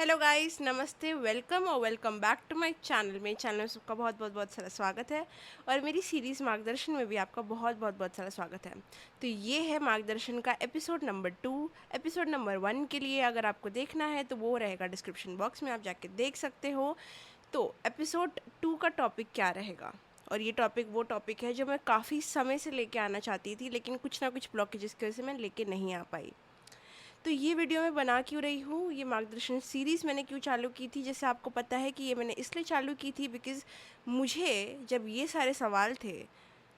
Hello guys, नमस्ते, welcome और welcome back to my channel. मेरे चैनल में सबका बहुत बहुत बहुत सारा स्वागत है और मेरी सीरीज़ मार्गदर्शन में भी आपका बहुत बहुत बहुत सारा स्वागत है। तो ये है मार्गदर्शन का एपिसोड नंबर 2। एपिसोड नंबर 1 के लिए अगर आपको देखना है तो वो रहेगा डिस्क्रिप्शन बॉक्स में, आप जाके देख सकते हो। तो एपिसोड 2 का टॉपिक क्या रहेगा, और ये टॉपिक वो टॉपिक है जो मैं काफ़ी समय से लेके आना चाहती थी, लेकिन कुछ ना कुछ ब्लॉकेजेस की वजह से मैं लेके नहीं आ पाई। तो ये वीडियो मैं बना क्यों रही हूँ, ये मार्गदर्शन सीरीज़ मैंने क्यों चालू की थी, जैसे आपको पता है कि ये मैंने इसलिए चालू की थी बिकॉज़ मुझे जब ये सारे सवाल थे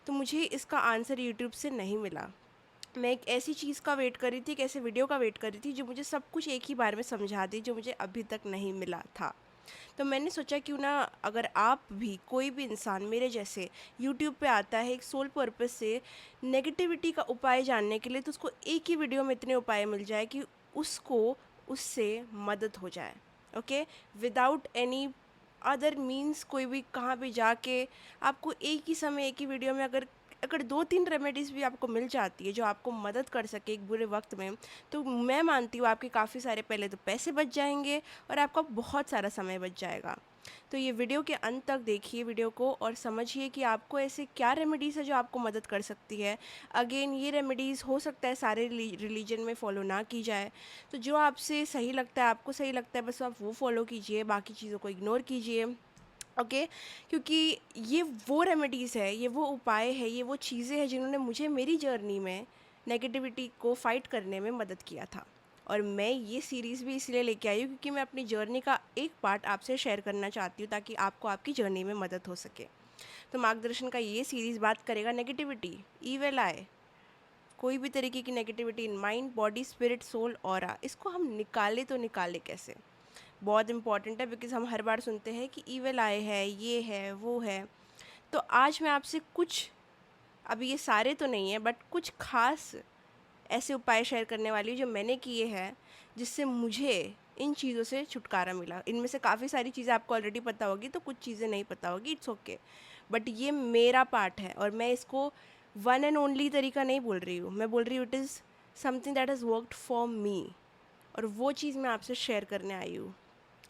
तो मुझे इसका आंसर यूट्यूब से नहीं मिला। मैं एक ऐसी चीज़ का वेट कर रही थी, एक ऐसे वीडियो का वेट कर रही थी जो मुझे सब कुछ एक ही बार में समझा दी, जो मुझे अभी तक नहीं मिला था। तो मैंने सोचा क्यों ना, अगर आप भी, कोई भी इंसान मेरे जैसे यूट्यूब पे आता है एक सोल पर्पस से नेगेटिविटी का उपाय जानने के लिए, तो उसको एक ही वीडियो में इतने उपाय मिल जाए कि उसको उससे मदद हो जाए। Okay, without any other means, कोई भी कहाँ भी जाके आपको एक ही समय एक ही वीडियो में अगर अगर 2-3 रेमेडीज़ भी आपको मिल जाती है जो आपको मदद कर सके एक बुरे वक्त में, तो मैं मानती हूँ आपके काफ़ी सारे पहले तो पैसे बच जाएंगे और आपका बहुत सारा समय बच जाएगा। तो ये वीडियो के अंत तक देखिए वीडियो को और समझिए कि आपको ऐसे क्या रेमेडीज़ है जो आपको मदद कर सकती है। अगेन, ये रेमेडीज़ हो सकता है सारे रिलीजन में फॉलो ना की जाए, तो जो आपसे सही लगता है, आपको सही लगता है, बस आप वो फॉलो कीजिए, बाकी चीज़ों को इग्नोर कीजिए। ओके, क्योंकि ये वो रेमेडीज़ है, ये वो उपाय है, ये वो चीज़ें हैं जिन्होंने मुझे मेरी जर्नी में नेगेटिविटी को फाइट करने में मदद किया था। और मैं ये सीरीज़ भी इसलिए लेके आई हूँ क्योंकि मैं अपनी जर्नी का एक पार्ट आपसे शेयर करना चाहती हूँ ताकि आपको आपकी जर्नी में मदद हो सके। तो मार्गदर्शन का ये सीरीज़ बात करेगा नेगेटिविटी, ईविल आए, कोई भी तरीके की negativity in mind, body, spirit, soul, aura, इसको हम निकाले तो निकाले कैसे। बहुत इंपॉर्टेंट है बिकॉज़ हम हर बार सुनते हैं कि ईविल आए है, ये है, वो है। तो आज मैं आपसे कुछ, अभी ये सारे तो नहीं है बट कुछ खास ऐसे उपाय शेयर करने वाली हूँ जो मैंने किए हैं, जिससे मुझे इन चीज़ों से छुटकारा मिला। इनमें से काफ़ी सारी चीज़ें आपको ऑलरेडी पता होगी, तो कुछ चीज़ें नहीं पता होगी, इट्स ओके। बट ये मेरा पार्ट है और मैं इसको वन एंड ओनली तरीका नहीं बोल रही हूँ, मैं बोल रही हूँ it is something that has worked for me, और वो चीज़ मैं आपसे शेयर करने आई हूँ।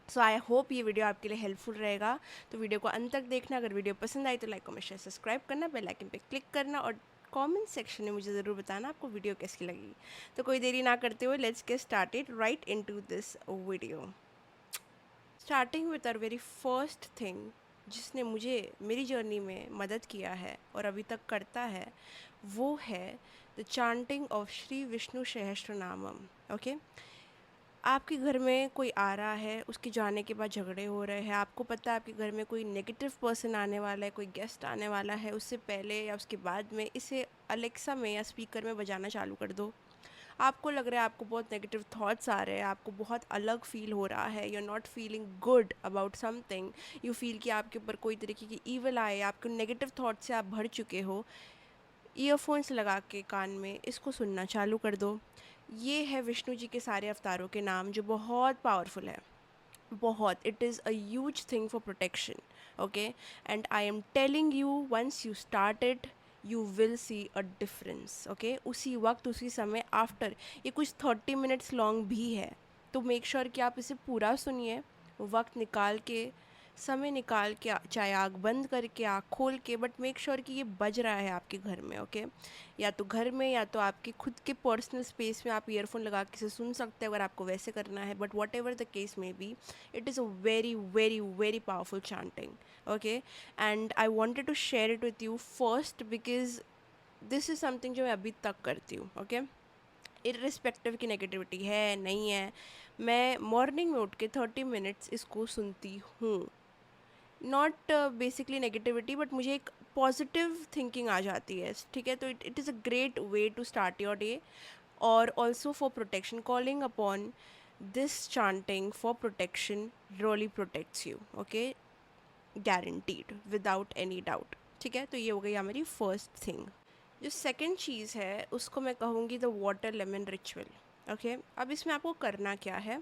सो आई होप ये वीडियो आपके लिए हेल्पफुल रहेगा। तो वीडियो को अंत तक देखना। अगर वीडियो पसंद आई तो लाइक, कमेंट, शेयर, सब्सक्राइब करना, बेल आइकन पे क्लिक करना और कमेंट सेक्शन में मुझे ज़रूर बताना आपको वीडियो कैसी लगी। तो कोई देरी ना करते हुए let's get started right into this video. Starting with our very first thing जिसने मुझे मेरी जर्नी में मदद किया है और अभी तक करता है, वो है the chanting of Shri Vishnu Sahasranamam. Okay, आपके घर में कोई आ रहा है, उसके जाने के बाद झगड़े हो रहे हैं, आपको पता है आपके घर में कोई नेगेटिव पर्सन आने वाला है, कोई गेस्ट आने वाला है, उससे पहले या उसके बाद में इसे अलेक्सा में या स्पीकर में बजाना चालू कर दो। आपको लग रहा है आपको बहुत नेगेटिव थॉट्स आ रहे हैं, आपको बहुत अलग फील हो रहा है, you are not feeling good about something, you feel कि आपके ऊपर कोई तरीके की ईवल आए, आपके नेगेटिव थॉट से आप भर चुके हो। ईयरफोन्स लगा के कान में इसको सुनना चालू कर दो। ये है विष्णु जी के सारे अवतारों के नाम जो बहुत पावरफुल है, बहुत, it is a huge thing for protection. Okay, and I am telling you, once you start it you will see a difference. Okay, उसी वक्त, उसी समय, आफ्टर, ये कुछ 30 मिनट्स लॉन्ग भी है, तो मेक श्योर कि आप इसे पूरा सुनिए, वक्त निकाल के, समय निकाल के, चाहे आँख बंद करके, आँख खोल के, बट मेक श्योर कि ये बज रहा है आपके घर में। ओके, या तो घर में या तो आपके खुद के पर्सनल स्पेस में आप ईयरफोन लगा के इसे सुन सकते हैं अगर आपको वैसे करना है, but what ever the case में B, it is a very very very powerful chanting. Okay, and I wanted to share it with you first because this is something जो मैं अभी तक करती हूँ। ओके, इरिस्पेक्टिव की नेगेटिविटी है नहीं है, मैं मॉर्निंग में उठ के 30 मिनट्स इसको सुनती हूँ। नॉट बेसिकली नेगेटिविटी, बट मुझे एक पॉजिटिव थिंकिंग आ जाती है। ठीक है, तो it is a great way to start your day, और also for protection, calling upon this chanting for protection really protects you. Okay, guaranteed, without any doubt. ठीक है, तो ये हो गई हमारी फर्स्ट थिंग। जो सेकंड चीज़ है उसको मैं कहूँगी the water lemon ritual. Okay, अब इसमें आपको करना क्या है,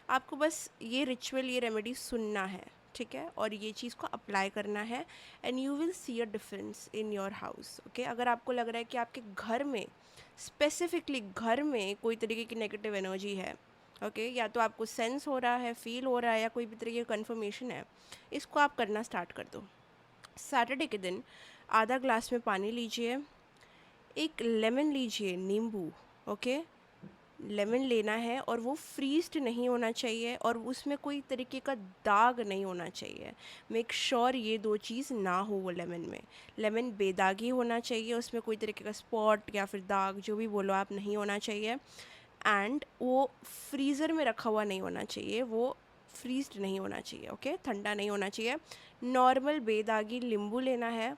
आपको बस ये रिचुअल, ये रेमेडी सुनना है। ठीक है, और ये चीज़ को अप्लाई करना है, and you will see a difference in your house. Okay, अगर आपको लग रहा है कि आपके घर में, स्पेसिफिकली घर में कोई तरीके की नेगेटिव एनर्जी है, ओके, या तो आपको सेंस हो रहा है, फील हो रहा है, या कोई भी तरीके का कन्फर्मेशन है, इसको आप करना स्टार्ट कर दो। सैटरडे के दिन आधा ग्लास में पानी लीजिए, एक लेमन लीजिए, नींबू। ओके, लेमन लेना है और वो फ्रीज्ड नहीं होना चाहिए और उसमें कोई तरीके का दाग नहीं होना चाहिए। मेक श्योर ये दो चीज़ ना हो वो लेमन में। लेमन बेदागी होना चाहिए, उसमें कोई तरीके का स्पॉट या फिर दाग जो भी बोलो आप नहीं होना चाहिए। एंड वो फ्रीज़र में रखा हुआ नहीं होना चाहिए, वो फ्रीज्ड नहीं होना चाहिए। ओके, ठंडा नहीं होना चाहिए। नॉर्मल बेदागी नींबू लेना है,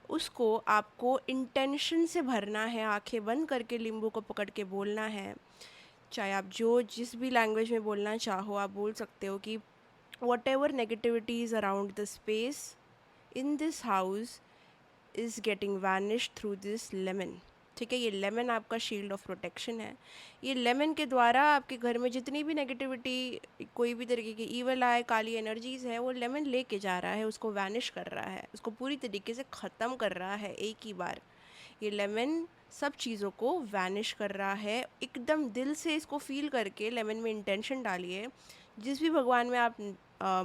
उसको आपको इंटेंशन से भरना है, आंखें बंद करके नींबू को पकड़ के बोलना है। चाहे आप जो जिस भी लैंग्वेज में बोलना चाहो आप बोल सकते हो कि what ever negativity is around the space in this house is getting vanish through this lemon. ठीक है, ये लेमन आपका शील्ड ऑफ प्रोटेक्शन है। ये लेमन के द्वारा आपके घर में जितनी भी नेगेटिविटी, कोई भी तरीके की ईवल आए, काली एनर्जीज़ है, वो लेमन लेके जा रहा है, उसको वैनिश कर रहा है, उसको पूरी तरीके से ख़त्म कर रहा है एक ही बार। ये लेमन सब चीज़ों को वैनिश कर रहा है। एकदम दिल से इसको फील करके लेमन में इंटेंशन डालिए। जिस भी भगवान में आप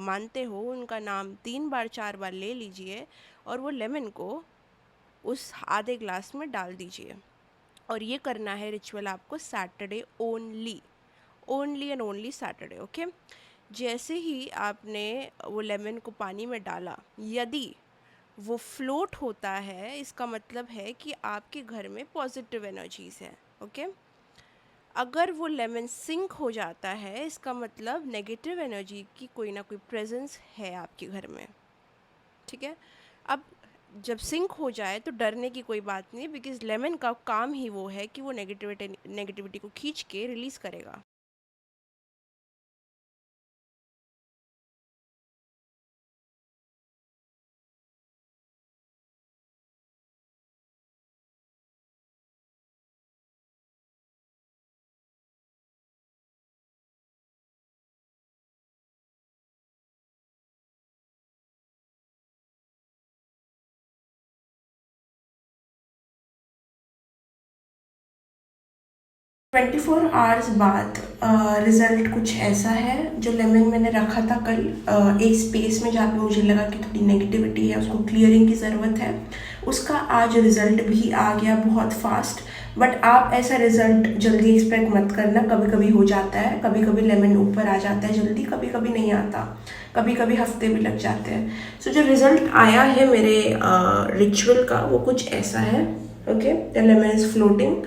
मानते हो उनका नाम 3 बार 4 बार ले लीजिए और वो लेमन को उस आधे ग्लास में डाल दीजिए। और ये करना है रिचुअल आपको Saturday only, only and only Saturday. Okay, जैसे ही आपने वो लेमन को पानी में डाला, यदि वो फ्लोट होता है, इसका मतलब है कि आपके घर में पॉजिटिव एनर्जीज है। ओके, अगर वो लेमन सिंक हो जाता है, इसका मतलब नेगेटिव एनर्जी की कोई ना कोई प्रेजेंस है आपके घर में। ठीक है, अब जब सिंक हो जाए तो डरने की कोई बात नहीं, बिकॉज लेमन का काम ही वो है कि वो नेगेटिविटी को खींच के रिलीज करेगा। 24 आवर्स बाद रिज़ल्ट कुछ ऐसा है। जो लेमन मैंने रखा था कल एक स्पेस में जहाँ पे मुझे लगा कि थोड़ी नेगेटिविटी है, उसको क्लियरिंग की ज़रूरत है, उसका आज रिज़ल्ट भी आ गया बहुत फास्ट। बट आप ऐसा रिज़ल्ट जल्दी एक्सपेक्ट मत करना, कभी कभी हो जाता है, कभी कभी लेमन ऊपर आ जाता है जल्दी, कभी कभी नहीं आता, कभी कभी हफ्ते भी लग जाते हैं। सो जो रिज़ल्ट आया है मेरे रिचुअल का वो कुछ ऐसा है। Okay, the lemon is floating.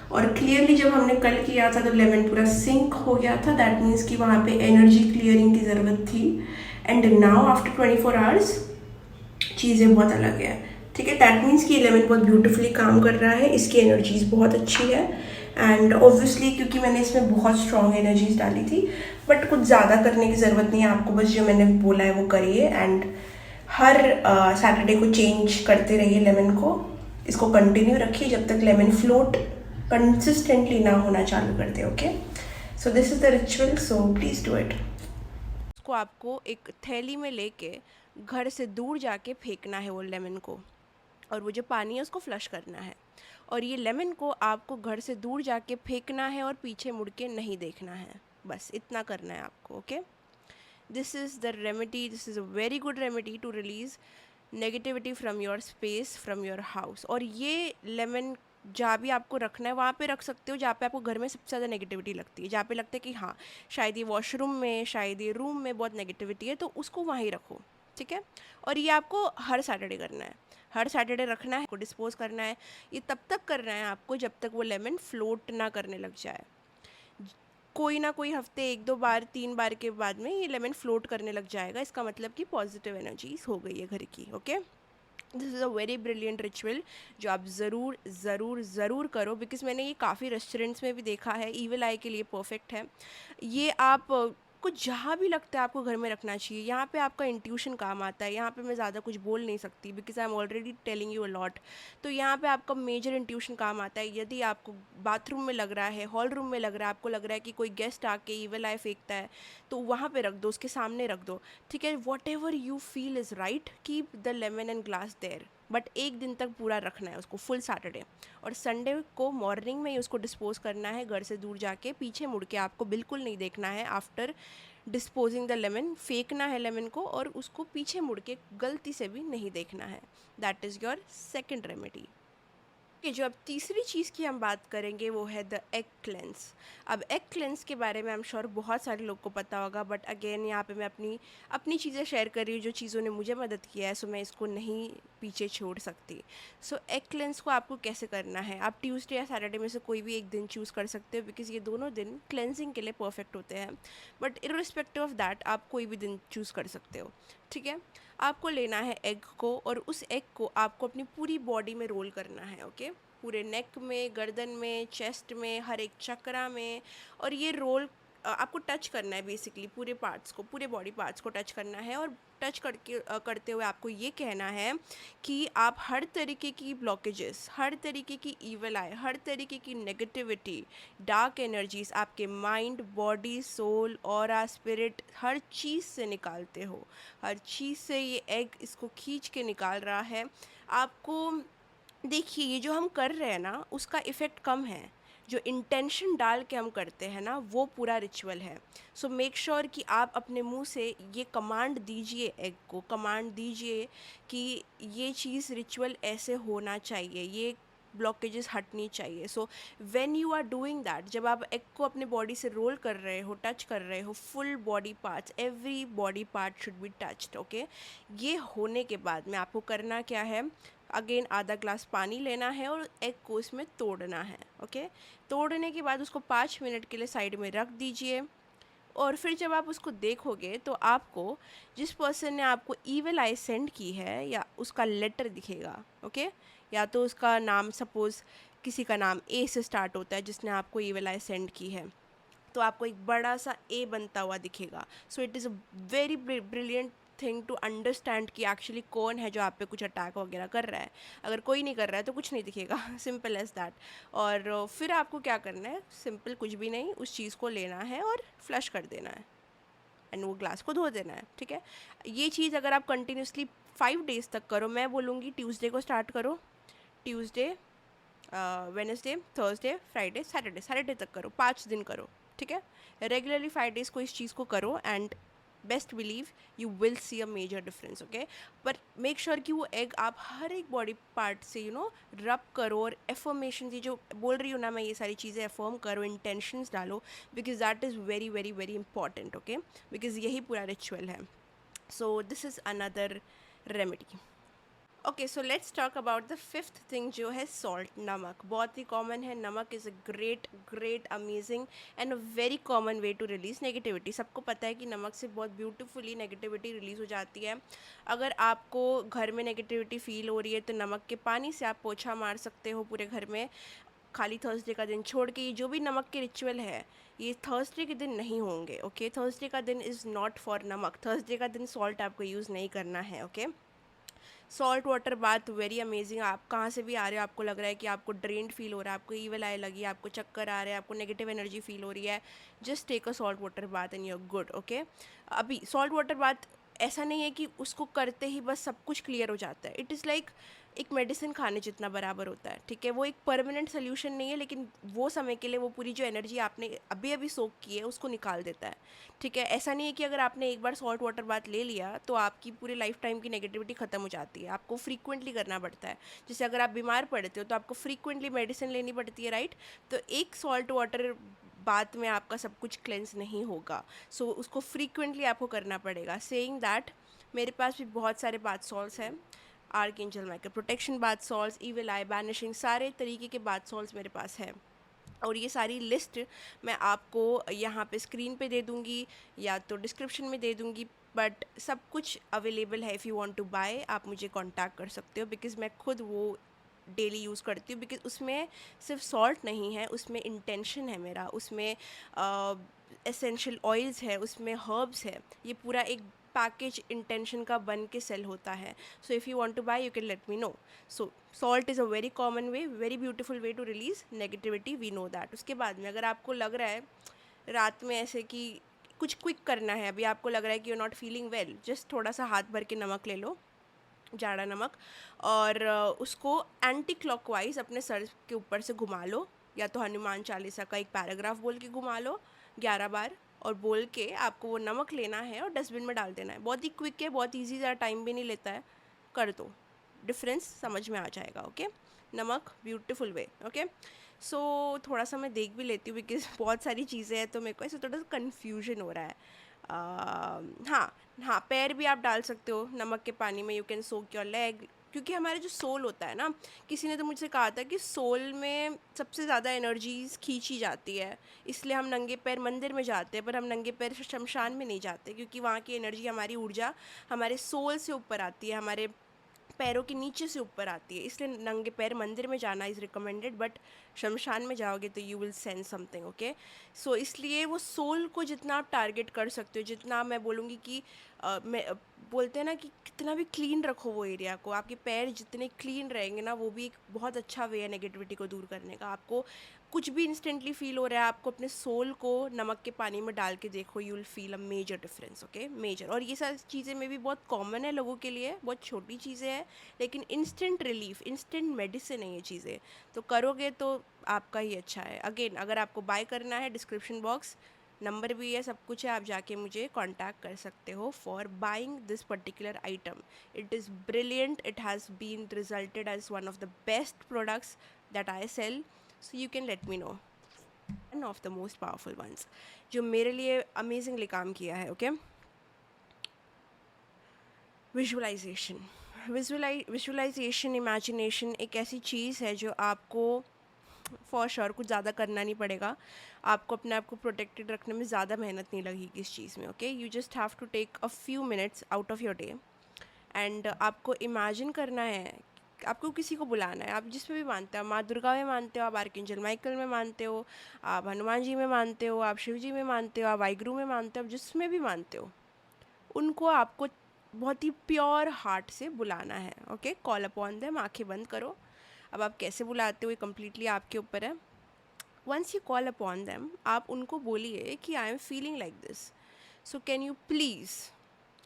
और क्लियरली जब हमने कल किया था तो लेमन पूरा सिंक हो गया था, दैट मीन्स कि वहाँ पे एनर्जी क्लियरिंग की ज़रूरत थी। एंड नाउ आफ्टर 24 आवर्स चीज़ें बहुत अलग है। ठीक है, दैट मीन्स कि लेमन बहुत ब्यूटीफुली काम कर रहा है, इसकी एनर्जीज बहुत अच्छी है। एंड ऑब्वियसली क्योंकि मैंने इसमें बहुत स्ट्रॉन्ग एनर्जीज डाली थी, बट कुछ ज़्यादा करने की ज़रूरत नहीं है आपको, बस जो मैंने बोला है वो करिए। एंड हर सैटरडे को चेंज करते रहिए लेमन को, इसको कंटिन्यू रखिए जब तक लेमन फ्लोट कंसिस्टेंटली ना होना चालू कर दे। Okay, so this is the ritual, so please do it. उसको आपको एक थैली में लेके घर से दूर जाके फेंकना है वो लेमन को, और वो जो पानी है उसको फ्लश करना है। और ये लेमन को आपको घर से दूर जाके फेंकना है और पीछे मुड़ के नहीं देखना है, बस इतना करना है आपको। Okay, this is the remedy, this is a very good remedy to release negativity from your space, from your house. और ये लेमन जहाँ भी आपको रखना है वहाँ पे रख सकते हो जहाँ पे आपको घर में सबसे ज़्यादा नेगेटिविटी लगती है, जहाँ पे लगता है कि हाँ शायद ये वॉशरूम में, शायद ये रूम में बहुत नेगेटिविटी है, तो उसको वहीं रखो। ठीक है, और ये आपको हर सैटरडे करना है, हर सैटरडे रखना है, को डिस्पोज करना है। ये तब तक करना है आपको जब तक वो लेमन फ्लोट ना करने लग जाए। कोई ना कोई हफ्ते 1-2 बार 3 बार के बाद में ये लेमन फ्लोट करने लग जाएगा, इसका मतलब कि पॉजिटिव एनर्जीज हो गई है घर की। Okay, this is a very brilliant ritual जो आप ज़रूर ज़रूर ज़रूर करो, बिकॉज मैंने ये काफ़ी रेस्टोरेंट्स में भी देखा है, ईविल आई के लिए परफेक्ट है ये। आप कुछ जहाँ भी लगता है आपको घर में रखना चाहिए, यहाँ पे आपका इंट्यूशन काम आता है। यहाँ पे मैं ज़्यादा कुछ बोल नहीं सकती because I am already telling you a lot. तो यहाँ पे आपका मेजर इंट्यूशन काम आता है। यदि आपको बाथरूम में लग रहा है, हॉल रूम में लग रहा है, आपको लग रहा है कि कोई गेस्ट आके ईविल आई फेंकता है, तो वहाँ पे रख दो, उसके सामने रख दो। ठीक है, whatever you feel is right, keep the lemon and glass there. But एक दिन तक पूरा रखना है उसको, फुल सैटरडे। और संडे को मॉर्निंग में ही उसको डिस्पोज करना है, घर से दूर जाके, पीछे मुड़ के आपको बिल्कुल नहीं देखना है। आफ्टर डिस्पोजिंग द लेमन फेंकना है लेमन को, और उसको पीछे मुड़ के गलती से भी नहीं देखना है। That is your second remedy. कि जो अब तीसरी चीज़ की हम बात करेंगे वो है द एग क्लेंस। अब एग क्लेंस के बारे में आई एम श्योर बहुत सारे लोग को पता होगा, बट अगेन यहाँ पे मैं अपनी अपनी चीज़ें शेयर कर रही हूँ जो चीज़ों ने मुझे मदद किया है, सो मैं इसको नहीं पीछे छोड़ सकती। सो एग क्लेंस को आपको कैसे करना है, आप ट्यूसडे या सैटरडे में से कोई भी एक दिन चूज़ कर सकते हो, बिकॉज ये दोनों दिन क्लेंजिंग के लिए परफेक्ट होते हैं। बट इर्रिस्पेक्टिव ऑफ दैट आप कोई भी दिन चूज़ कर सकते हो, ठीक है। आपको लेना है एग को, और उस एग को आपको अपनी पूरी बॉडी में रोल करना है, ओके। पूरे नेक में, गर्दन में, चेस्ट में, हर एक चक्रा में। और ये रोल आपको टच करना है, बेसिकली पूरे पार्ट्स को, पूरे बॉडी पार्ट्स को टच करना है। और टच करते हुए आपको ये कहना है कि आप हर तरीके की ब्लॉकेजेस, हर तरीके की ईवल आई, हर तरीके की नेगेटिविटी, डार्क एनर्जीज आपके mind, body, soul, aura, spirit, हर चीज़ से निकालते हो। हर चीज़ से ये एग इसको खींच के निकाल रहा है। आपको देखिए, ये जो हम कर रहे हैं ना, उसका इफ़ेक्ट कम है। जो इंटेंशन डाल के हम करते हैं ना, वो पूरा रिचुअल है। सो मेक श्योर कि आप अपने मुंह से ये कमांड दीजिए, एग को कमांड दीजिए कि ये चीज़ रिचुअल ऐसे होना चाहिए, ये ब्लॉकेजेस हटनी चाहिए। So when you are doing that, जब आप एग को अपने बॉडी से रोल कर रहे हो, टच कर रहे हो, full body parts, every body part should be touched, okay. ये होने के बाद में आपको करना क्या है, अगेन आधा ग्लास पानी लेना है और एग को इसमें तोड़ना है, ओके। तोड़ने के बाद उसको 5 मिनट के लिए साइड में रख दीजिए। और फिर जब आप उसको देखोगे तो आपको जिस पर्सन ने आपको ईविल आई सेंड की है, या उसका लेटर दिखेगा, ओके। या तो उसका नाम, सपोज़ किसी का नाम ए से स्टार्ट होता है जिसने आपको ईविल आई सेंड की है, तो आपको एक बड़ा सा ए बनता हुआ दिखेगा। So it is a very brilliant thing to understand कि एक्चुअली कौन है जो आप पे कुछ अटैक वगैरह कर रहा है। अगर कोई नहीं कर रहा है तो कुछ नहीं दिखेगा, सिंपल एज दैट। और फिर आपको क्या करना है, सिंपल कुछ भी नहीं, उस चीज़ को लेना है और फ्लश कर देना है, एंड वो ग्लास को धो देना है, ठीक है। ये चीज़ अगर आप कंटिन्यूसली 5 डेज़ तक करो, मैं बोलूँगी ट्यूसडे को स्टार्ट करो, Tuesday, Wednesday, Thursday, Friday, Saturday, Saturday तक करो, 5 दिन करो, ठीक है। रेगुलरली 5 डेज़ को इस चीज़ को करो, and best believe you will see a major difference, okay. पर मेक श्योर कि वो एग आप हर एक बॉडी पार्ट से रब करो, और एफर्मेशन, ये जो बोल रही हूँ ना मैं, ये सारी चीज़ें एफर्म करो, इंटेंशंस डालो, because that is very very very important, okay. Because यही पूरा रिचुअल है। So this is another remedy. Okay, so let's talk about the fifth thing, जो है सॉल्ट, नमक। बहुत ही कॉमन है, नमक is a great great amazing and a very common way to release negativity. सबको पता है कि नमक से बहुत ब्यूटीफुली नेगेटिविटी रिलीज़ हो जाती है। अगर आपको घर में नेगेटिविटी फील हो रही है तो नमक के पानी से आप पोछा मार सकते हो पूरे घर में, खाली थर्सडे का दिन छोड़ के। ये जो भी नमक के रिचुअल है, ये थर्सडे के दिन नहीं होंगे, ओके। थर्सडे का दिन इज़ नॉट फॉर नमक, थर्सडे का दिन सॉल्ट आपको यूज़ नहीं करना है, okay. Salt water bath very amazing. आप कहाँ से भी आ रहे हो, आपको लग रहा है कि आपको ड्रेन्ड फील हो रहा है, आपको ईवल आई लगी, आपको चक्कर आ रहे हैं, आपको नेगेटिव एनर्जी फील हो रही है, just take a salt water bath and you are good, okay. अभी सॉल्ट वाटर बाथ ऐसा नहीं है कि उसको करते ही बस सब कुछ क्लियर हो जाता है। इट इज़ लाइक एक मेडिसिन खाने जितना बराबर होता है, ठीक है। वो एक परमानेंट सोल्यूशन नहीं है, लेकिन वो समय के लिए वो पूरी जो एनर्जी आपने अभी अभी सोक की है उसको निकाल देता है, ठीक है। ऐसा नहीं है कि अगर आपने एक बार सॉल्ट वाटर बाथ ले लिया तो आपकी पूरी लाइफ टाइम की नेगेटिविटी ख़त्म हो जाती है। आपको फ्रीक्वेंटली करना पड़ता है। जैसे अगर आप बीमार पड़ते हो तो आपको फ्रीक्वेंटली मेडिसिन लेनी पड़ती है, राइट। तो एक सॉल्ट वाटर बात में आपका सब कुछ क्लेंस नहीं होगा। सो उसको फ्रीक्वेंटली आपको करना पड़ेगा। सेइंग दैट, मेरे पास भी बहुत सारे बाथ सॉल्ट्स हैं, archangel micro protection bath salts, evil आई बैनिशिंग, सारे तरीके के बाथ सॉल्ट्स मेरे पास है। और ये सारी लिस्ट मैं आपको यहाँ पे स्क्रीन पे दे दूँगी या तो डिस्क्रिप्शन में दे दूँगी, बट सब कुछ अवेलेबल है। If you want to buy, आप मुझे कांटेक्ट कर सकते हो, बिकॉज़ मैं खुद वो डेली यूज़ करती हूँ। बिकॉज़ उसमें सिर्फ सॉल्ट नहीं है, उसमें इंटेंशन है मेरा, उसमें एसेंशियल ऑयल्स है, उसमें हर्ब्स है। ये पूरा एक पैकेज इंटेंशन का बन के सेल होता है। So if you want to buy, you can let me know. So salt is a very common way, very beautiful way to release negativity, we know that. उसके बाद में अगर आपको लग रहा है रात में ऐसे कि कुछ क्विक करना है, अभी आपको लग रहा है कि you are not feeling well, just थोड़ा सा हाथ भर के नमक ले लो, जाड़ा नमक, और उसको एंटी क्लॉकवाइज अपने सर के ऊपर से घुमा लो, या तो हनुमान चालीसा का एक पैराग्राफ बोल के घुमा लो 11 बार, और बोल के आपको वो नमक लेना है और डस्टबिन में डाल देना है। बहुत ही क्विक है, बहुत ईजी, ज़्यादा टाइम भी नहीं लेता है, कर दो, डिफरेंस समझ में आ जाएगा। ओके, नमक ब्यूटीफुल वे। ओके, सो थोड़ा सा मैं देख भी लेती हूँ बिकॉज बहुत सारी चीज़ें हैं, तो मेरे को ऐसे थोड़ा सा कन्फ्यूजन हो रहा है। हाँ हाँ, पैर भी आप डाल सकते हो नमक के पानी में, you can soak your leg, क्योंकि हमारे जो सोल होता है ना, किसी ने तो मुझसे कहा था कि सोल में सबसे ज़्यादा एनर्जीज खींची जाती है, इसलिए हम नंगे पैर मंदिर में जाते हैं, पर हम नंगे पैर शमशान में नहीं जाते, क्योंकि वहाँ की एनर्जी, हमारी ऊर्जा हमारे सोल से ऊपर आती है, हमारे पैरों के नीचे से ऊपर आती है, इसलिए नंगे पैर मंदिर में जाना इज़ रिकमेंडेड, बट शमशान में जाओगे तो you will sense something. Okay, so इसलिए वो सोल को जितना आप टारगेट कर सकते हो, जितना मैं बोलूँगी कि बोलते हैं ना कि कितना भी क्लीन रखो वो एरिया को, आपके पैर जितने क्लीन रहेंगे ना, वो भी एक बहुत अच्छा वे है नेगेटिविटी को दूर करने का। आपको कुछ भी इंस्टेंटली फील हो रहा है, आपको अपने सोल को नमक के पानी में डाल के देखो, you will feel a major difference. Okay, major. और ये सारी चीज़ें में भी बहुत कॉमन है लोगों के लिए, बहुत छोटी चीज़ें हैं, लेकिन इंस्टेंट रिलीफ, इंस्टेंट मेडिसिन है ये चीज़ें, तो करोगे तो आपका ही अच्छा है। अगेन, अगर आपको बाय करना है, डिस्क्रिप्शन बॉक्स नंबर भी है, सब कुछ है, आप जाके मुझे कांटेक्ट कर सकते हो for buying this particular item. It is brilliant, it has been resulted as one of the best products that I sell, so you can let me know. One of the most powerful ones जो मेरे लिए amazingly काम किया है। Okay, visualisation. Visualisation, imagination एक ऐसी चीज़ है जो आपको फॉर श्योर कुछ ज़्यादा करना नहीं पड़ेगा, आपको अपने आप को प्रोटेक्टेड रखने में ज़्यादा मेहनत नहीं लगेगी इस चीज़ में। Okay, you just have to take a few minutes out of your day, and आपको इमेजिन करना है, आपको किसी को बुलाना है, आप जिसमें भी मानते हो, आप माँ दुर्गा में मानते हो, आप आर्कएंजल माइकल में मानते हो, आप हनुमान जी में मानते हो, आप शिव जी में मानते हो, आप वाहिगुरु में मानते हो, आप जिसमें भी मानते हो, उनको आपको बहुत ही प्योर हार्ट से बुलाना है। ओके, कॉल अपॉन देम, आंखें बंद करो। अब आप कैसे बुलाते हो ये कम्प्लीटली आपके ऊपर है। Once you call upon them, आप उनको बोलिए कि I am feeling like this, so can you please,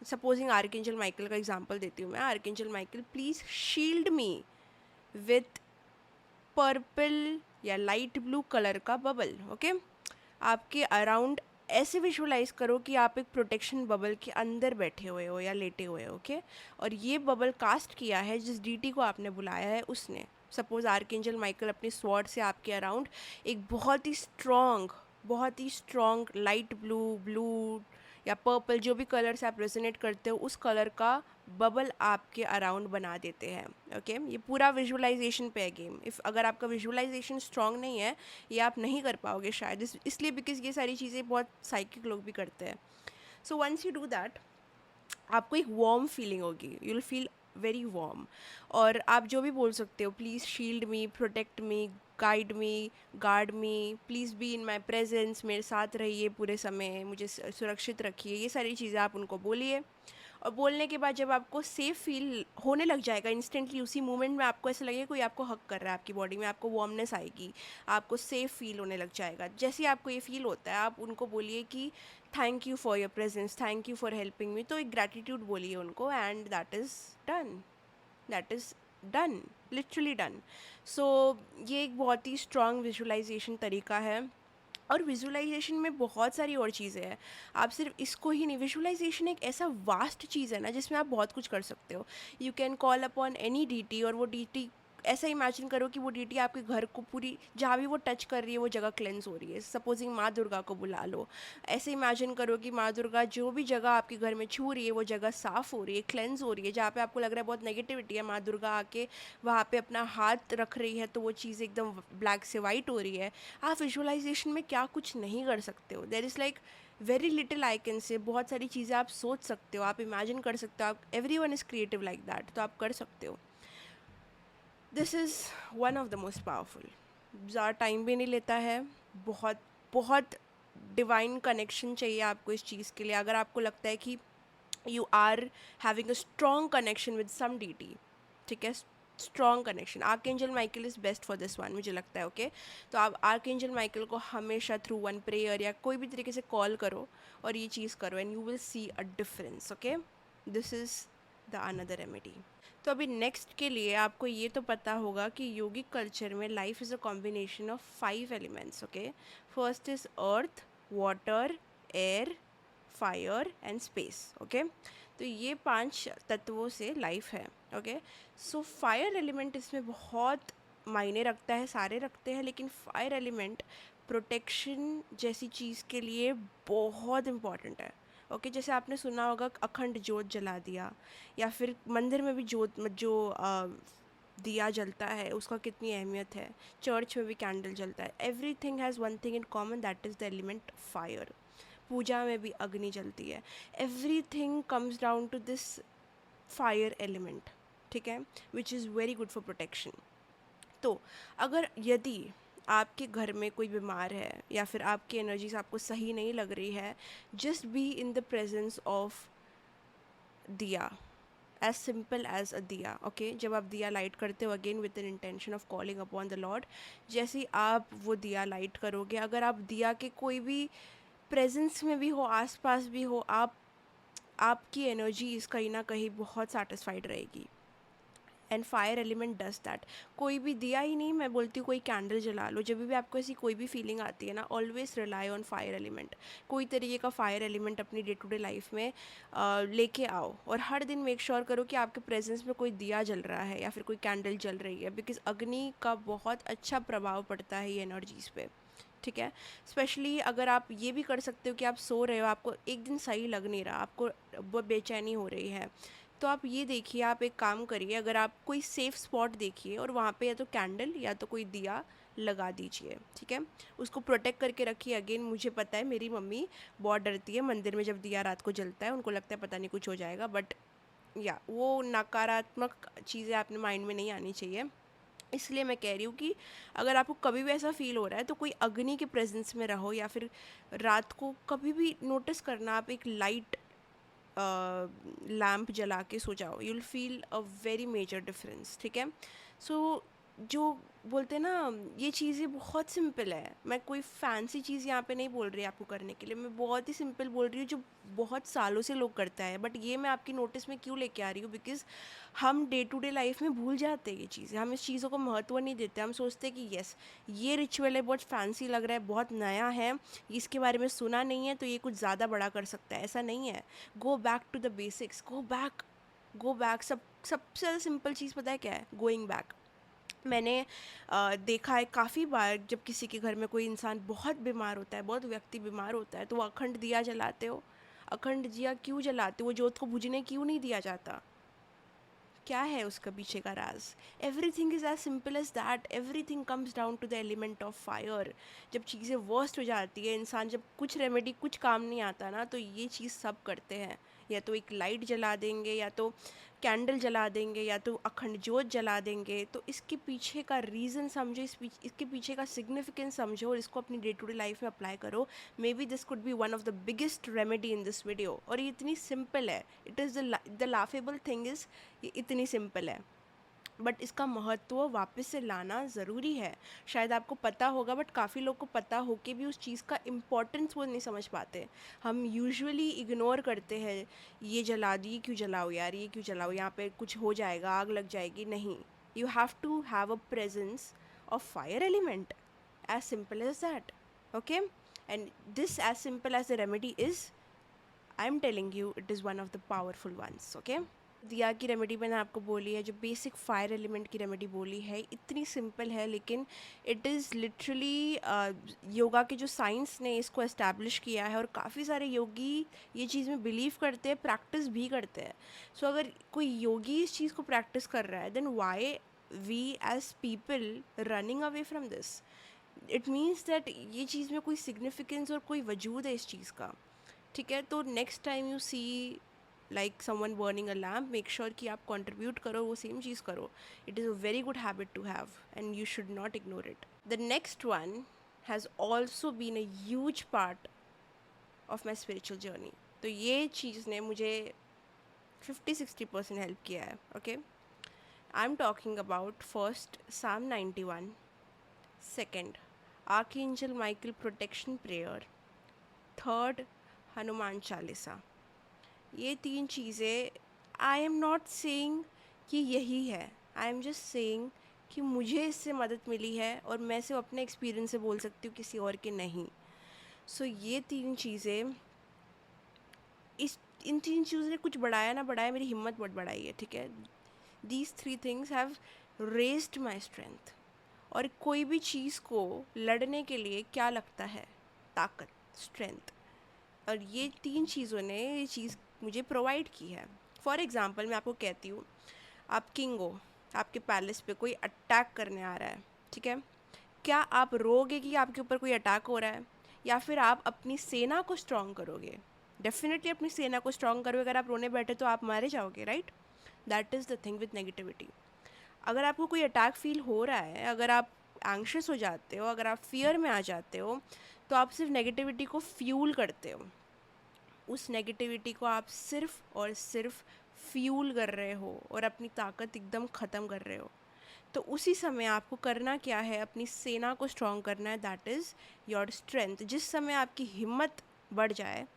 supposing archangel Michael का एग्जांपल देती हूँ मैं, archangel Michael please shield me with purple या लाइट ब्लू कलर का बबल। ओके, आपके अराउंड ऐसे विजुअलाइज करो कि आप एक प्रोटेक्शन बबल के अंदर बैठे हुए हो या लेटे हुए हो। ओके, और ये बबल कास्ट किया है जिस डीटी को आपने बुलाया है उसने। सपोज आर्कएंजल माइकल अपने स्वॉर्ड से आपके अराउंड एक बहुत ही स्ट्रॉन्ग लाइट ब्लू, ब्लू या पर्पल, जो भी कलर से आप रेजोनेट करते हो उस कलर का बबल आपके अराउंड बना देते हैं। ओके, ये पूरा विजुअलाइजेशन पे है गेम। इफ़ अगर आपका विजुअलाइजेशन स्ट्रॉन्ग नहीं है, ये आप नहीं कर पाओगे शायद, इसलिए बिकॉज ये सारी चीज़ें बहुत साइकिक लोग भी करते हैं। So once you do that, आपको एक वार्म फीलिंग होगी, you will feel very warm, और आप जो भी बोल सकते हो, please shield me, protect me, guide me, guard me, please be in my presence, मेरे साथ रहिए पूरे समय, मुझे सुरक्षित रखिए, ये सारी चीज़ें आप उनको बोलिए। और बोलने के बाद जब आपको सेफ़ फील होने लग जाएगा इंस्टेंटली, उसी मोमेंट में आपको ऐसा लगेगा कोई आपको हक कर रहा है आपकी बॉडी में, आपको वार्मनेस आएगी, आपको सेफ़ फील होने लग जाएगा। जैसे ही आपको ये फील होता है, आप उनको बोलिए कि thank you for your presence, thank you for helping me, तो एक ग्रैटिट्यूड बोलिए उनको, and that is done, that is done, literally done. So ये एक बहुत ही स्ट्रॉन्ग विजुअलाइजेशन तरीका है। और विजुअलाइजेशन में बहुत सारी और चीज़ें हैं, आप सिर्फ इसको ही नहीं, विजुअलाइजेशन एक ऐसा वास्ट चीज़ है ना जिसमें आप बहुत कुछ कर सकते हो। You can call upon any deity, और वो डीटी ऐसा इमेजिन करो कि वो डीटी आपके घर को पूरी, जहाँ भी वो टच कर रही है वो जगह क्लेंस हो रही है। सपोजिंग माँ दुर्गा को बुला लो, ऐसे इमेजिन करो कि माँ दुर्गा जो भी जगह आपके घर में छू रही है वो जगह साफ़ हो रही है, क्लेंस हो रही है। जहाँ पे आपको लग रहा है बहुत नेगेटिविटी है, माँ दुर्गा आके वहाँ पे अपना हाथ रख रही है तो वो चीज़ एकदम ब्लैक से वाइट हो रही है। आप विजुअलाइजेशन में क्या कुछ नहीं कर सकते हो, there is like very little I can say, बहुत सारी चीज़ें आप सोच सकते हो, आप इमेजिन कर सकते हो, आप everyone is creative like that, तो आप कर सकते हो। This is one of the most powerful, ज़्यादा टाइम भी नहीं लेता है, बहुत बहुत डिवाइन कनेक्शन चाहिए आपको इस चीज़ के लिए। अगर आपको लगता है कि you are having a strong connection with some deity, ठीक है, strong connection, archangel Michael is best for this one, मुझे लगता है। ओके, तो आप आर्कएंजल माइकल को हमेशा थ्रू वन प्रेयर या कोई भी तरीके से कॉल करो और ये चीज़ करो, and you will see a difference. Okay, this is the another remedy. तो अभी नेक्स्ट के लिए आपको ये तो पता होगा कि योगिक कल्चर में life is a combination of 5 elements. Okay, first is earth, water, air, fire and space. Okay, तो ये 5 तत्वों से लाइफ है। ओके, सो फायर एलिमेंट इसमें बहुत मायने रखता है, सारे रखते हैं, लेकिन फायर एलिमेंट प्रोटेक्शन जैसी चीज़ के लिए बहुत इम्पॉर्टेंट है। ओके, जैसे आपने सुना होगा अखंड जोत जला दिया, या फिर मंदिर में भी जोत जो दिया जलता है उसका कितनी अहमियत है, चर्च में भी कैंडल जलता है। Everything has one thing in common, that is the element fire. पूजा में भी अग्नि जलती है। Everything comes down to this fire element, ठीक है, which is very good for protection. तो अगर यदि आपके घर में कोई बीमार है या फिर आपकी एनर्जीज आपको सही नहीं लग रही है, just be in the presence of दिया, एज सिंपल एज अ दिया। ओके, जब आप दिया लाइट करते हो, again with an intention of calling upon the Lord, जैसे ही आप वो दिया लाइट करोगे, अगर आप दिया के कोई भी प्रेजेंस में भी हो, आसपास भी हो, आपकी एनर्जी इस कहीं ना कहीं बहुत सेटिस्फाइड रहेगी। And fire element does that. कोई भी दिया ही नहीं, मैं बोलती हूँ कोई कैंडल जला लो, जब भी आपको ऐसी कोई भी फीलिंग आती है ना, always rely on fire element. कोई तरीके का फायर एलिमेंट अपनी डे टू डे लाइफ में लेके आओ, और हर दिन मेक श्योर करो कि आपके प्रेजेंस में कोई दिया जल रहा है या फिर कोई कैंडल जल रही है, बिकॉज अग्नि का बहुत अच्छा प्रभाव पड़ता है ये एनर्जीज़ पे। ठीक है, स्पेशली अगर आप ये भी कर सकते हो कि आप सो रहे हो, आपको एक दिन सही लग नहीं रहा, आपको बहुत बेचैनी हो रही है, तो आप ये देखिए, आप एक काम करिए, अगर आप कोई सेफ स्पॉट देखिए और वहाँ पे या तो कैंडल या तो कोई दिया लगा दीजिए। ठीक है, उसको प्रोटेक्ट करके रखिए। अगेन मुझे पता है मेरी मम्मी बहुत डरती है मंदिर में जब दिया रात को जलता है, उनको लगता है पता नहीं कुछ हो जाएगा, बट या वो नकारात्मक चीज़ें अपने माइंड में नहीं आनी चाहिए। इसलिए मैं कह रही हूँ कि अगर आपको कभी भी ऐसा फील हो रहा है तो कोई अग्नि के प्रेजेंस में रहो, या फिर रात को कभी भी नोटिस करना, आप एक लाइट लैम्प जला के सो जाओ, you will feel a very major difference. ठीक है, सो जो बोलते हैं ना, ये चीज़ें बहुत सिंपल है, मैं कोई फैंसी चीज़ यहाँ पे नहीं बोल रही आपको करने के लिए, मैं बहुत ही सिंपल बोल रही हूँ जो बहुत सालों से लोग करता है, बट ये मैं आपकी नोटिस में क्यों लेके आ रही हूँ, बिकॉज हम डे टू डे लाइफ में भूल जाते हैं ये चीज़ें, हम इस चीज़ों को महत्व नहीं देते, हम सोचते हैं कि यस ये रिचुअल है, बहुत फैंसी लग रहा है, बहुत नया है, इसके बारे में सुना नहीं है तो ये कुछ ज़्यादा बड़ा कर सकता है, ऐसा नहीं है। Go back to the basics, go back. सबसे ज़्यादा सिंपल चीज़ पता है क्या है? Going back. मैंने देखा है काफ़ी बार, जब किसी के घर में कोई इंसान बहुत बीमार होता है, बहुत व्यक्ति बीमार होता है, तो वो अखंड दिया जलाते हो। अखंड दिया क्यों जलाते हो? वो जोत को बुझने क्यों नहीं दिया जाता? क्या है उसका पीछे का राज? Everything is as simple as that, everything comes down to the element of fire. जब चीज़ें वर्स्ट हो जाती है, इंसान जब कुछ रेमेडी कुछ काम नहीं आता ना, तो ये चीज़ सब करते हैं, या तो एक लाइट जला देंगे, या तो कैंडल जला देंगे, या तो अखंड जोत जला देंगे। तो इसके पीछे का रीज़न समझो, इसके पीछे का सिग्निफिकेंस समझो, और इसको अपनी डे टू डे लाइफ में अप्लाई करो। May be this could be one of the biggest remedy in this video. और ये इतनी सिंपल है, it is the laughable thing is ये इतनी सिंपल है, बट इसका महत्व वापस से लाना ज़रूरी है। शायद आपको पता होगा, बट काफ़ी लोग को पता होके भी उस चीज़ का इम्पोर्टेंस वो नहीं समझ पाते। हम यूजुअली इग्नोर करते हैं, ये जला दी, क्यों जलाओ यार, ये क्यों जलाओ, यहाँ पे कुछ हो जाएगा, आग लग जाएगी। नहीं, you have to have a presence of fire element, as simple as that. Okay, and this as simple as the remedy is, I am telling you, it is one of the powerful ones. Okay, दिया की remedy मैंने आपको बोली है, जो basic fire element की remedy बोली है, इतनी सिंपल है, लेकिन इट इज़ लिटरली योगा के जो साइंस ने इसको एस्टैब्लिश किया है, और काफ़ी सारे योगी ये चीज़ में बिलीव करते हैं, प्रैक्टिस भी करते हैं। सो अगर कोई योगी इस चीज़ को प्रैक्टिस कर रहा है, then why we as people running away from this? It means that ये चीज़ में कोई सिग्निफिकेंस और कोई वजूद है इस चीज़ का। ठीक है, तो next time you see like someone burning a lamp, make sure कि आप कंट्रीब्यूट करो, वो सेम चीज़ करो। It is a very good habit to have, and you should not ignore it. The next one has also been a huge part of my spiritual journey. तो ये चीज़ ने मुझे 50-60% हेल्प किया है। Okay, I am talking about first Psalm 91, second archangel Michael protection prayer, third Hanuman Chalisa. ये तीन चीज़ें आई एम नॉट सेइंग कि यही है, आई एम जस्ट सेइंग कि मुझे इससे मदद मिली है और मैं सिर्फ अपने एक्सपीरियंस से बोल सकती हूँ, किसी और के नहीं। सो ये 3 चीज़ें, इस इन 3 चीज़ों ने कुछ बढ़ाया ना बढ़ाया, मेरी हिम्मत बहुत बढ़ाई है, ठीक है। These 3 things have raised my strength. और कोई भी चीज़ को लड़ने के लिए क्या लगता है? ताकत, स्ट्रेंथ। और ये 3 चीज़ों ने ये चीज़ मुझे प्रोवाइड की है। फॉर एग्ज़ाम्पल मैं आपको कहती हूँ, आप किंग हो, आपके पैलेस पे कोई अटैक करने आ रहा है, ठीक है। क्या आप रोगे कि आपके ऊपर कोई अटैक हो रहा है, या फिर आप अपनी सेना को स्ट्रॉन्ग करोगे? डेफिनेटली अपनी सेना को स्ट्रॉन्ग करोगे। अगर आप रोने बैठे तो आप मारे जाओगे, right? That is the thing with negativity. अगर आपको कोई अटैक फील हो रहा है, अगर आप एंग्शियस हो जाते हो, अगर आप फियर में आ जाते हो, तो आप सिर्फ नेगेटिविटी को फ्यूल करते हो। उस नेगेटिविटी को आप सिर्फ और सिर्फ फ्यूल कर रहे हो और अपनी ताकत एकदम ख़त्म कर रहे हो। तो उसी समय आपको करना क्या है? अपनी सेना को स्ट्रॉन्ग करना है, दैट इज़ योर स्ट्रेंथ। जिस समय आपकी हिम्मत बढ़ जाए,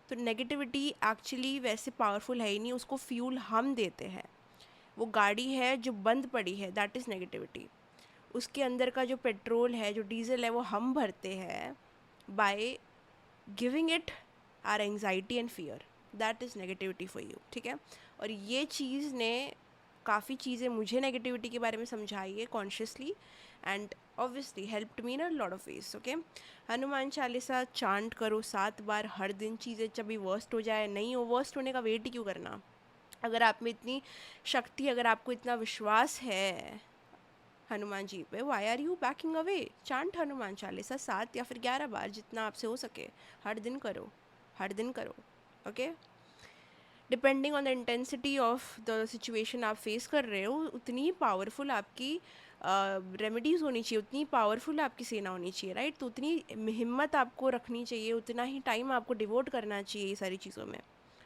तो नेगेटिविटी एक्चुअली वैसे पावरफुल है ही नहीं, उसको फ्यूल हम देते हैं। वो गाड़ी है जो बंद पड़ी है, दैट इज़ नेगेटिविटी। उसके अंदर का जो पेट्रोल है, जो डीजल है, वो हम भरते हैं by giving it our anxiety and fear. That is negativity for you, ठीक है। और ये चीज़ ने काफ़ी चीज़ें मुझे नेगेटिविटी के बारे में समझाई है consciously, and obviously helped me in a lot of ways, okay. Hanuman Chalisa chant करो 7 बार हर दिन। चीज़ें जब वर्स्ट हो जाए, नहीं हो, वर्स्ट होने का वेट ही क्यों करना? अगर आप में इतनी शक्ति, अगर आपको इतना विश्वास है हनुमान जी पे, why are you backing away? Chant Hanuman Chalisa 7 या फिर 11 बार, जितना आपसे हो सके। हर दिन करो, हर दिन करो, okay. Depending on the intensity of the situation आप फेस कर रहे हो, उतनी ही पावरफुल आपकी रेमेडीज़ होनी चाहिए, उतनी पावरफुल आपकी सेना होनी चाहिए, राइट? तो उतनी हिम्मत आपको रखनी चाहिए, उतना ही टाइम आपको डिवोट करना चाहिए ये सारी चीज़ों में।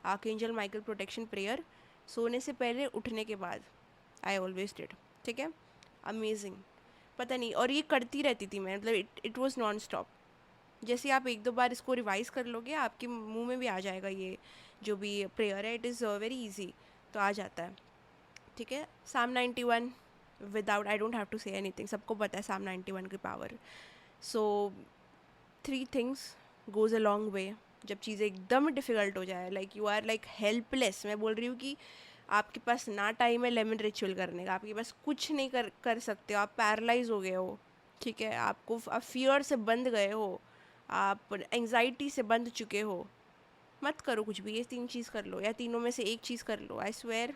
आर्कएंजल माइकल प्रोटेक्शन प्रेयर, सोने से पहले, उठने के बाद, आई ऑलवेज डिड, ठीक है। अमेजिंग, पता नहीं, और ये करती रहती थी मैं, मतलब इट वॉज नॉन स्टॉप। जैसे आप 1-2 बार इसको रिवाइज कर लोगे, आपके मुंह में भी आ जाएगा ये जो भी प्रेयर है। इट इज़ वेरी इजी, तो आ जाता है, ठीक है। Psalm 91, without, I don't have to say anything, सबको पता है साम 91 की power. So 3 things goes a long way. जब चीज़ें एकदम डिफ़िकल्ट हो जाए, like you are like helpless, मैं बोल रही हूँ कि आपके पास ना टाइम है लेमन रिचुअल करने का, आपके पास कुछ नहीं कर सकते हो, आप पैरालाइज हो गए हो, ठीक है। आप फियर से बंद गए हो, आप एंग्जाइटी से बंद चुके हो, मत करो कुछ भी, ये 3 चीज़ कर लो, या तीनों में से एक चीज़ कर लो। I swear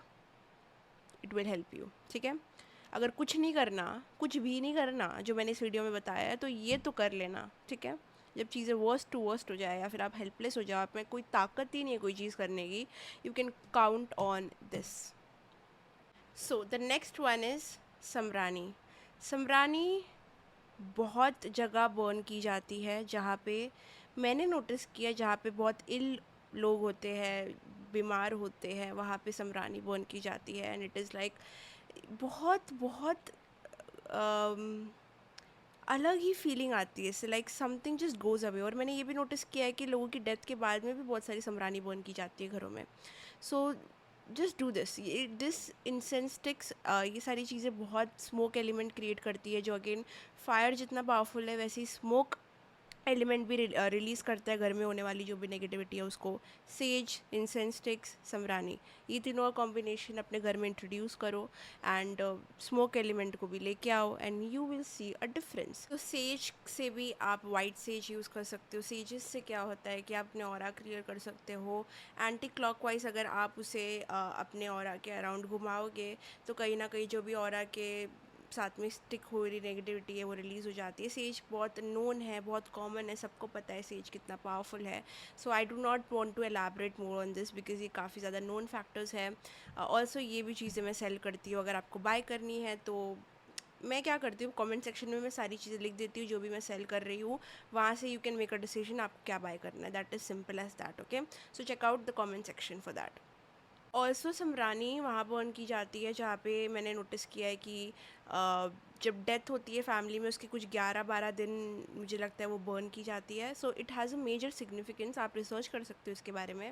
it will help you, ठीक है। अगर कुछ नहीं करना, कुछ भी नहीं करना जो मैंने इस वीडियो में बताया है, तो ये तो कर लेना, ठीक है। जब चीज़ें वर्स्ट टू वर्स्ट हो जाए, या फिर आप हेल्पलेस हो जाओ, आप में कोई ताकत ही नहीं है कोई चीज़ करने की, you can count on this. So the next one is sambrani. समरानी बहुत जगह बर्न की जाती है, जहाँ पे मैंने नोटिस किया, जहाँ पे बहुत इल लोग होते हैं, बीमार होते हैं, वहाँ पे समरानी बर्न की जाती है। एंड इट इज़ लाइक बहुत बहुत अलग ही फीलिंग आती है इससे, like something just goes away. और मैंने ये भी नोटिस किया है कि लोगों की डेथ के बाद में भी बहुत सारी समरानी बर्न की जाती है घरों में। सो जस्ट डू दिस, ये दिस इंसेंस स्टिक्स, ये सारी चीज़ें बहुत स्मोक एलिमेंट क्रिएट करती है, जो अगेन फायर जितना पावरफुल है, वैसे ही स्मोक एलिमेंट भी रिलीज़ करता है घर में होने वाली जो भी नेगेटिविटी है उसको। सेज, इंसेंस स्टिक्स, समरानी, ये तीनों का कॉम्बिनेशन अपने घर में इंट्रोड्यूस करो, एंड स्मोक एलिमेंट को भी लेके आओ, and you will see a difference. तो सेज से भी आप वाइट सेज यूज़ कर सकते हो। सेजेस से क्या होता है कि आप अपने ऑरा क्लियर कर सकते हो। एंटी क्लॉकवाइज अगर आप उसे अपने ऑरा के अराउंड घुमाओगे, तो कहीं ना कहीं जो भी ऑरा के साथ में स्टिक हो रही नेगेटिविटी है वो रिलीज़ हो जाती है। सेज बहुत नोन है, बहुत कॉमन है, सबको पता है सेज कितना पावरफुल है। So I do not want to elaborate more on this, because ये काफ़ी ज़्यादा नोन फैक्टर्स है। ऑल्सो ये भी चीज़ें मैं सेल करती हूँ, अगर आपको बाय करनी है तो मैं क्या करती हूँ, कमेंट सेक्शन में मैं सारी चीज़ें लिख देती हूँ जो भी मैं सेल कर रही हूँ, वहाँ से you can make a decision आपको क्या बाय करना है। That is simple as that, okay. So check out the comment section for that. Also समरानी वहाँ बर्न की जाती है जहाँ पे मैंने नोटिस किया है कि जब डेथ होती है फैमिली में, उसके कुछ 11-12 दिन मुझे लगता है वो बर्न की जाती है। So it has a major significance, आप रिसर्च कर सकते हो इसके बारे में।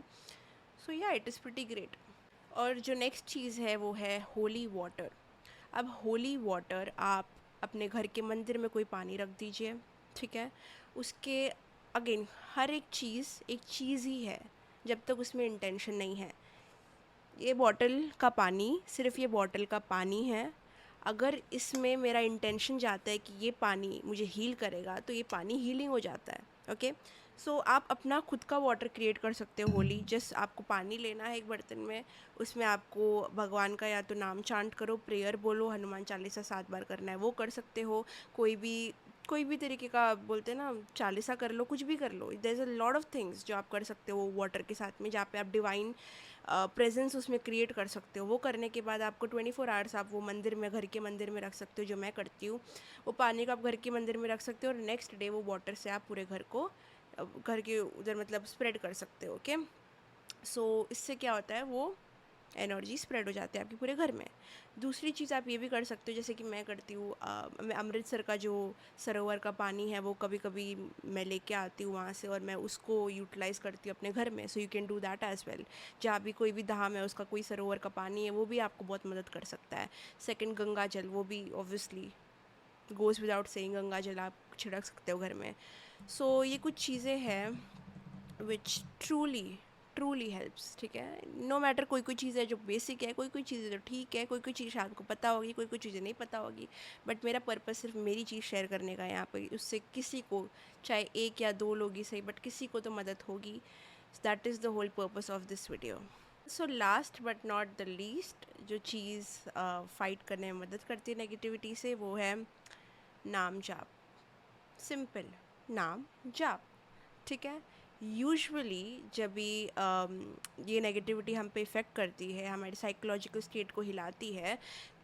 सो या इट इज़ प्रिटी ग्रेट। और जो नेक्स्ट चीज़ है वो है होली वाटर। अब होली वाटर आप अपने घर के मंदिर में कोई पानी रख दीजिए, ठीक है। उसके अगेन हर एक चीज़ ही है जब तक उसमें इंटेंशन नहीं है। ये बॉटल का पानी सिर्फ ये बॉटल का पानी है। अगर इसमें मेरा इंटेंशन जाता है कि ये पानी मुझे हील करेगा तो ये पानी हीलिंग हो जाता है। ओके, सो आप अपना खुद का वाटर क्रिएट कर सकते हो होली। जस्ट आपको पानी लेना है एक बर्तन में, उसमें आपको भगवान का या तो नाम चांट करो, प्रेयर बोलो, हनुमान चालीसा 7 बार करना है वो कर सकते हो। कोई भी तरीके का बोलते हैं ना, चालीसा कर लो, कुछ भी कर लो। There is a lot of things जो आप कर सकते हो वाटर के साथ में, जहाँ पे आप डिवाइन प्रेजेंस उसमें क्रिएट कर सकते हो। वो करने के बाद आपको 24 आवर्स आप वो मंदिर में, घर के मंदिर में रख सकते हो, जो मैं करती हूँ। वो पानी को आप घर के मंदिर में रख सकते हो और नेक्स्ट डे वो वाटर से आप पूरे घर को घर के उधर मतलब स्प्रेड कर सकते हो। ओके, सो इससे क्या होता है, वो एनर्जी स्प्रेड हो जाती है आपके पूरे घर में। दूसरी चीज़ आप ये भी कर सकते हो, जैसे कि मैं करती हूँ, मैं अमृतसर का जो सरोवर का पानी है वो कभी कभी मैं लेके आती हूँ वहाँ से, और मैं उसको यूटिलाइज़ करती हूँ अपने घर में। सो you can do that as well. जहाँ भी कोई भी धाम है उसका कोई सरोवर का पानी है, वो भी आपको बहुत मदद कर सकता है। सेकेंड, गंगा जल, वो भी obviously goes without saying, Ganga जल आप छिड़क सकते हो घर में। सो ये कुछ चीज़ें हैं विच ट्रूली हेल्प्स, ठीक है। नो मैटर, कोई कोई चीज़ है जो बेसिक है, कोई कोई चीज़ है जो ठीक है, कोई कोई चीज़ शायद को पता होगी, कोई कोई चीज़ें नहीं पता होगी। बट मेरा पर्पस सिर्फ मेरी चीज़ शेयर करने का है यहाँ पे। उससे किसी को, चाहे एक या दो लोग ही सही, बट किसी को तो मदद होगी। That is the whole purpose of this video. So last but not the least, जो चीज़ फाइट करने में मदद करती है नेगेटिविटी से, वो है नाम जाप। सिंपल, नाम जाप, ठीक है। यूजुअली जब भी ये नेगेटिविटी हम पे इफ़ेक्ट करती है, हमारे साइकोलॉजिकल स्टेट को हिलाती है,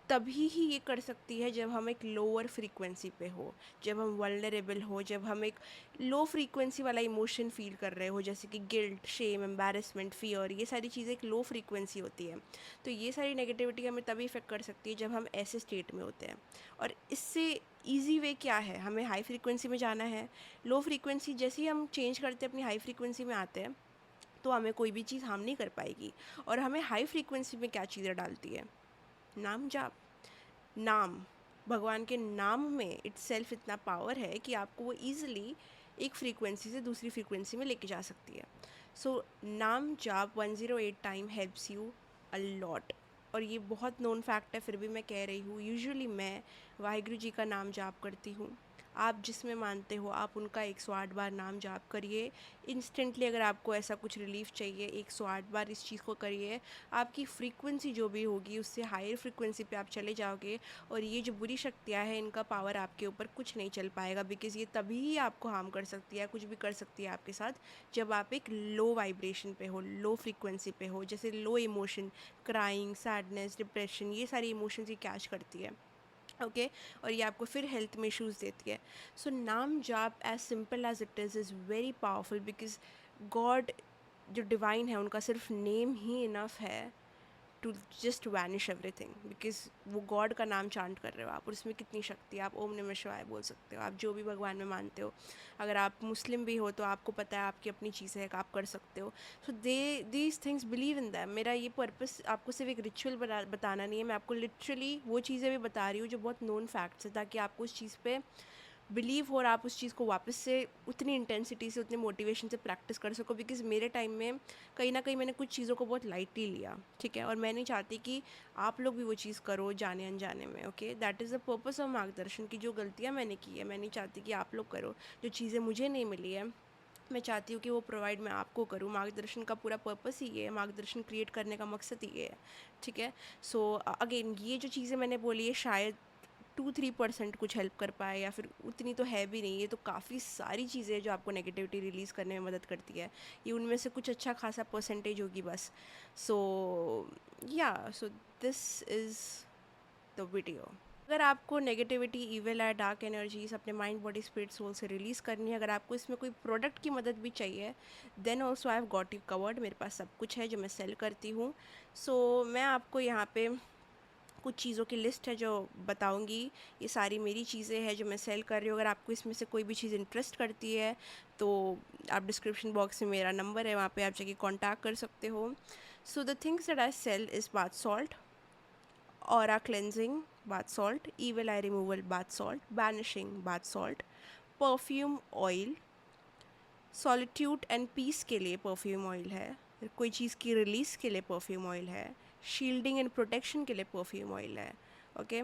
तभी ही ये कर सकती है जब हम एक लोअर फ्रीक्वेंसी पे हो, जब हम वल्नरेबल हो, जब हम एक लो फ्रीक्वेंसी वाला इमोशन फील कर रहे हो, जैसे कि गिल्ट, शेम, एम्बैरेसमेंट, फियर। ये सारी चीज़ें एक लो फ्रीक्वेंसी होती है। तो ये सारी नेगेटिविटी हमें तभी इफ़ेक्ट कर सकती है जब हम ऐसे स्टेट में होते हैं। और इससे ईजी वे क्या है, हमें हाई फ्रीक्वेंसी में जाना है। लो फ्रीक्वेंसी जैसे ही हम चेंज करते हैं, अपनी हाई फ्रीक्वेंसी में आते हैं, तो हमें कोई भी चीज़ हार्म नहीं कर पाएगी। और हमें हाई फ्रीक्वेंसी में क्या चीज़ें डालती है, नाम जाप। नाम, भगवान के नाम में इट्सेल्फ इतना पावर है कि आपको वो ईजिली एक फ्रीक्वेंसी से दूसरी फ्रीक्वेंसी में लेके जा सकती है। सो नाम जाप 108 time helps you a lot. और ये बहुत नोन फैक्ट है, फिर भी मैं कह रही हूँ। यूजुअली मैं वाहिगुरु जी का नाम जाप करती हूँ। आप जिसमें मानते हो आप उनका 108 बार नाम जाप करिए। इंस्टेंटली अगर आपको ऐसा कुछ रिलीफ चाहिए, 108 बार इस चीज़ को करिए। आपकी फ्रीक्वेंसी जो भी होगी उससे हायर फ्रीक्वेंसी पे आप चले जाओगे, और ये जो बुरी शक्तियाँ हैं इनका पावर आपके ऊपर कुछ नहीं चल पाएगा। बिकॉज़ ये तभी ही आपको हार्म कर सकती है, कुछ भी कर सकती है आपके साथ, जब आप एक लो वाइब्रेशन पे हो, लो फ्रीक्वेंसी पे हो। जैसे लो इमोशन, क्राइंग, सैडनेस, डिप्रेशन, ये सारी इमोशंस ये कैच करती है। ओके, और ये आपको फिर हेल्थ में इश्यूज़ देती है। सो नाम जाप as simple as it is very powerful, because God जो डिवाइन है उनका सिर्फ नेम ही इनफ है to just vanish everything. Because वो गॉड का नाम चांट कर रहे हो आप, और उसमें कितनी शक्ति है। आप ओम नमः शिवाय बोल सकते हो, आप जो भी भगवान में मानते हो। अगर आप मुस्लिम भी हो तो आपको पता है आपकी अपनी चीज़ें हैं, आप कर सकते हो। So these things believe in them. मेरा ये पर्पस आपको सिर्फ एक रिचुअल बताना नहीं है, मैं आपको लिटरली वो चीज़ें भी बता रही हूँ जो बहुत नोन फैक्ट्स है, ताकि आपको उस चीज़ पे बिलीव हो और आप उस चीज़ को वापस से उतनी इंटेंसिटी से, उतने मोटिवेशन से प्रैक्टिस कर सको। बिकॉज मेरे टाइम में कहीं ना कहीं मैंने कुछ चीज़ों को बहुत लाइटली लिया, ठीक है। और मैं नहीं चाहती कि आप लोग भी वो चीज़ करो जाने अनजाने में। Okay, that is the purpose of मार्गदर्शन की जो गलतियाँ मैंने की है, मैं नहीं चाहती कि आप लोग करो। जो चीज़ें मुझे नहीं मिली है, मैं चाहती हूँ कि वो प्रोवाइड मैं आपको करूँ। मार्गदर्शन का पूरा पर्पस ही ये है, मार्गदर्शन क्रिएट करने का मकसद ही ये है, ठीक है। सो अगेन ये जो चीज़ें मैंने बोली है शायद 2-3% कुछ हेल्प कर पाए, या फिर उतनी तो है भी नहीं। ये तो काफ़ी सारी चीज़ें हैं जो आपको नेगेटिविटी रिलीज़ करने में मदद करती है। ये उनमें से कुछ अच्छा खासा परसेंटेज होगी बस। सो या, सो दिस इज़ द वीडियो। अगर आपको नेगेटिविटी, इविल है, डार्क एनर्जीज अपने माइंड, बॉडी, स्पिरिट, सोल से रिलीज़ करनी है, अगर आपको इसमें कोई प्रोडक्ट की मदद भी चाहिए, then also I have got you covered. मेरे पास सब कुछ है जो मैं सेल करती हूँ। सो मैं आपको यहाँ पे कुछ चीज़ों की लिस्ट है जो बताऊंगी। ये सारी मेरी चीज़ें हैं जो मैं सेल कर रही हूँ। अगर आपको इसमें से कोई भी चीज़ इंटरेस्ट करती है तो आप डिस्क्रिप्शन बॉक्स में मेरा नंबर है, वहाँ पे आप जाके कांटेक्ट कर सकते हो। So the things that I sell is bath salt, aura cleansing bath salt, evil eye removal bath salt, banishing bath salt, perfume oil, solitude and peace के लिए परफ्यूम ऑयल है, कोई चीज़ की रिलीज़ के लिए परफ्यूम ऑयल है, shielding and protection के लिए परफ्यूम ऑयल है. Okay,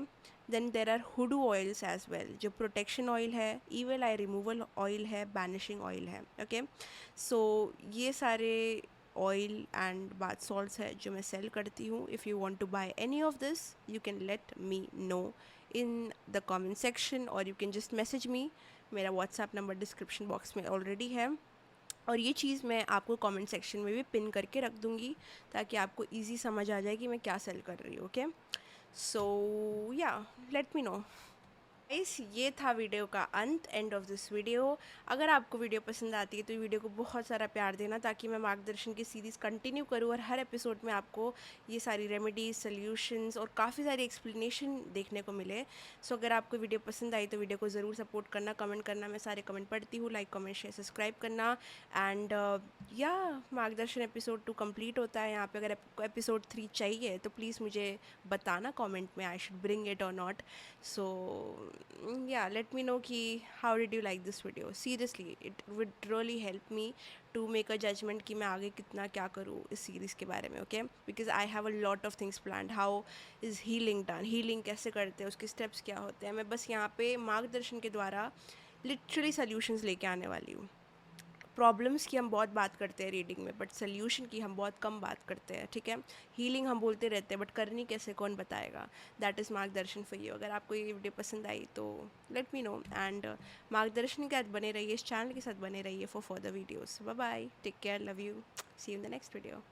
then there are hoodoo oils as well, जो प्रोटेक्शन ऑयल है, ईवल आई रिमूवल ऑयल है, बैनिशिंग ऑयल है. ओके, सो ये सारे ऑयल एंड बाथ सॉल्ट्स है जो मैं सेल करती हूँ. If you want to buy any of this you can let me know in the comment section और you can just message me. मेरा व्हाट्सएप नंबर डिस्क्रिप्शन बॉक्स में already है और ये चीज़ मैं आपको कमेंट सेक्शन में भी पिन करके रख दूँगी ताकि आपको इजी समझ आ जाए कि मैं क्या सेल कर रही हूँ. ओके, सो या लेट मी नो. गाइस, ये था वीडियो का अंत, एंड ऑफ दिस वीडियो. अगर आपको वीडियो पसंद आती है तो वीडियो को बहुत सारा प्यार देना ताकि मैं मार्गदर्शन की सीरीज़ कंटिन्यू करूँ और हर एपिसोड में आपको ये सारी रेमेडीज, सॉल्यूशंस और काफ़ी सारी एक्सप्लेनेशन देखने को मिले. सो अगर आपको वीडियो पसंद आई तो वीडियो को ज़रूर सपोर्ट करना, कमेंट करना. मैं सारे कमेंट पढ़ती हूँ. लाइक, कमेंट, शेयर, सब्सक्राइब करना. एंड या मार्गदर्शन एपिसोड 2 कंप्लीट होता है यहाँ पे. अगर आपको एपिसोड 3 चाहिए तो प्लीज़ मुझे बताना कमेंट में, आई शुड ब्रिंग इट और not. So yeah, let me know ki how did you like this video. Seriously, it would really help me to make a judgment कि मैं आगे कितना क्या करूँ इस सीरीज़ के बारे में. Okay, because I have a lot of things planned. How is healing done, healing कैसे करते हैं, उसके स्टेप्स क्या होते हैं. मैं बस यहाँ पे मार्गदर्शन के द्वारा लिटरली सॉल्यूशंस लेके आने वाली हूँ. प्रॉब्लम्स की हम बहुत बात करते हैं रीडिंग में, बट सोल्यूशन की हम बहुत कम बात करते हैं. ठीक है, हीलिंग हम बोलते रहते हैं बट करनी कैसे कौन बताएगा. दैट इज़ मार्गदर्शन फॉर यू. अगर आपको ये वीडियो पसंद आई तो लेट मी नो. एंड मार्गदर्शन के साथ बने रहिए, इस चैनल के साथ बने रहिए for further videos. Bye bye, take care, love you, see you in the next video.